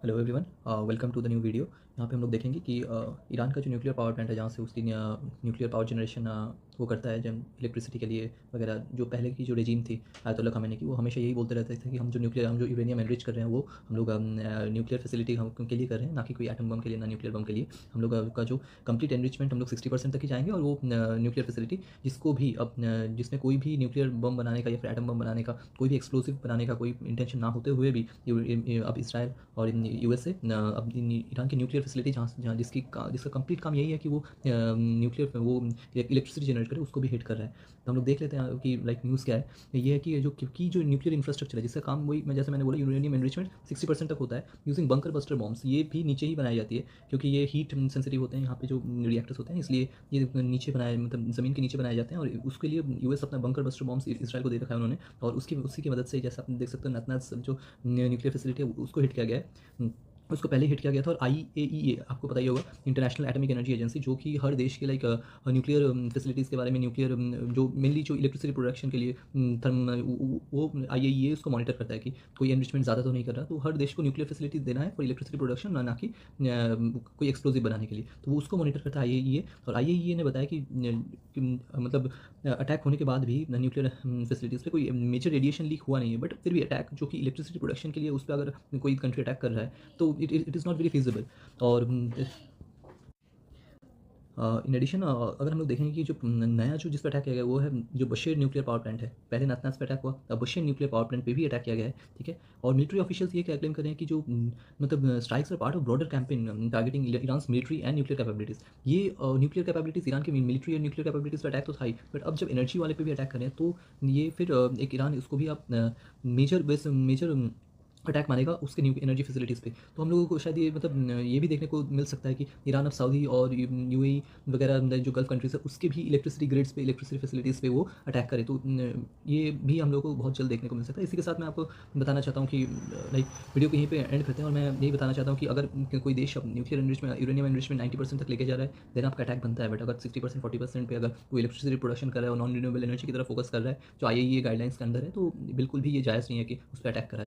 Hello everyone, welcome to the new video. यहाँ पे हम लोग देखेंगे कि ईरान का जो न्यूक्लियर पावर प्लांट है, जहाँ से उसकी न्यूक्लियर पावर जनरेशन वो करता है, जब इलेक्ट्रिसिटी के लिए वगैरह। जो पहले की जो रेजिम थी आयतुल्ला खामेनी की, वो हमेशा यही बोलते रहते थे कि हम जो यूरेनियम एनरिच कर रहे हैं, वो हम लोग न्यूक्लियर फैसिलिटी हम के लिए कर रहे हैं, ना कि कोई एटम बम के लिए, ना न्यूक्लियर बम के लिए। हम लोग का जो कंप्लीट एनरिचमेंट हम लोग 60% तक ही जाएंगे, और वो न्यूक्लियर फैसिलिटी जिसको भी जिसमें कोई भी न्यूक्लियर बम बनाने का या फिर एटम बम बनाने का, कोई भी एक्सप्लोसिव बनाने का कोई इंटेंशन ना होते हुए भी, अब इसराइल और यूएसए अब ईरान की न्यूक्लियर फैसिलिटी जहाँ जहाँ जिसका कंप्लीट काम यही है कि वो न्यूक्लियर वो इलेक्ट्रिसिटी जनरेट करे, उसको भी हिट कर रहा है। तो हम लोग देख लेते हैं कि लाइक न्यूज़ क्या है। ये है कि जो न्यूक्लियर इंफ्रास्ट्रक्चर है, जिसका काम वही जैसे मैंने बोला, यूरेनियम एनरिचमेंट 60% तक होता है यूजिंग बंकर बस्टर बॉम्ब्स। ये भी नीचे ही बनाई जाती है, क्योंकि ये हीट सेंसिटिव होते हैं यहाँ पे जो रिएक्टर्स होते हैं, इसलिए ये नीचे बनाए, मतलब ज़मीन के नीचे बनाए जाते हैं। और उसके लिए यूएस अपना बंकर बस्टर बॉम्ब्स इसराइल को दे रखा है उन्होंने, और उसी की मदद से, जैसे आप देख सकते हो, नतनज जो न्यूक्लियर फैसिलिटी है उसको हिट किया गया है। उसको पहले हिट किया गया था। और आईएईए आपको पता ही होगा, इंटरनेशनल एटॉमिक एनर्जी एजेंसी, जो कि हर देश के लाइक न्यूक्लियर फैसिलिटीज़ के बारे में, न्यूक्लियर जो मेनली जो इलेक्ट्रिसिटी प्रोडक्शन के लिए थर्म वो आईएईए उसको मॉनिटर करता है कि कोई एनरिचमेंट ज़्यादा तो नहीं कर रहा। तो हर देश को न्यूक्लियर फैसिलिटीज देना है फॉर इलेक्ट्रिसिटी प्रोडक्शन, ना कि कोई एक्सप्लोजिव बनाने के लिए। तो वो उसको मॉनिटर करता है आईएईए। और आईएईए ने बताया कि मतलब अटैक होने के बाद भी न्यूक्लियर फैसिलिटीज़ पे कोई मेजर रेडिएशन लीक हुआ नहीं है। बट फिर भी अटैक जो कि इलेक्ट्रिसिटी प्रोडक्शन के लिए, उस पर अगर कोई कंट्री अटैक कर रहा है, तो it is not very feasible. और इन एडिशन अगर हम लोग देखेंगे कि जो नया जो जिस पर अटैक किया गया, वो है जो बशेर न्यूक्लियर पावर प्लांट है। पहले नातनाज पे अटैक हुआ, अब बशेर न्यूक्लियर पावर प्लांट पे भी अटैक किया गया है। ठीक है। और मिलिट्री ऑफिशियल्स ये क्या क्लेम कर रहे हैं कि जो मतलब strikes are part of broader campaign targeting Iran military and nuclear capabilities. ये न्यूक्लियर कैपेबिलिटीज़, ईरान की मिलिट्री और न्यूक्लियर कैपेबिलिटीज़ पर अटैक तो था ही, बट अब जब एनर्जी वाले पे भी अटैक करें, तो ये फिर एक ईरान इसको भी आप मेजर अटैक मानेगा उसके न्यू एनर्जी फैसिलिटीज़ पे। तो हम लोगों को शायद ये मतलब ये भी देखने को मिल सकता है कि ईरान अब सऊदी और यूएई वगैरह जो गल्फ कंट्रीज़ है, उसके भी इलेक्ट्रिसिटी ग्रिड्स पे, इलेक्ट्रिसिटी फैसिलिटीज़ पे वो अटैक करे। तो ये भी हम लोगों को बहुत जल्द देखने को मिल सकता है। इसी के साथ मैं आपको बताना चाहता हूँ कि लाइक वीडियो को यहीं पे एंड करते हैं। और मैं यही बताना चाहता हूँ कि अगर कोई देश अब न्यूक्लियर एनरिचमेंट, यूरेनियम एनरिचमेंट 90% तक लेके जा रहा है, देन आपका अटैक बनता है। बट अगर 60% 40% पे अगर कोई इलेक्ट्रिसिटी प्रोडक्शन कर रहा है और नॉन रिन्यूएबल एनर्जी की तरफ फोकस कर रहा है, जो आईएईए गाइडलाइंस के अंदर है, तो बिल्कुल भी ये जायज़ नहीं है कि उस पर अटैक करा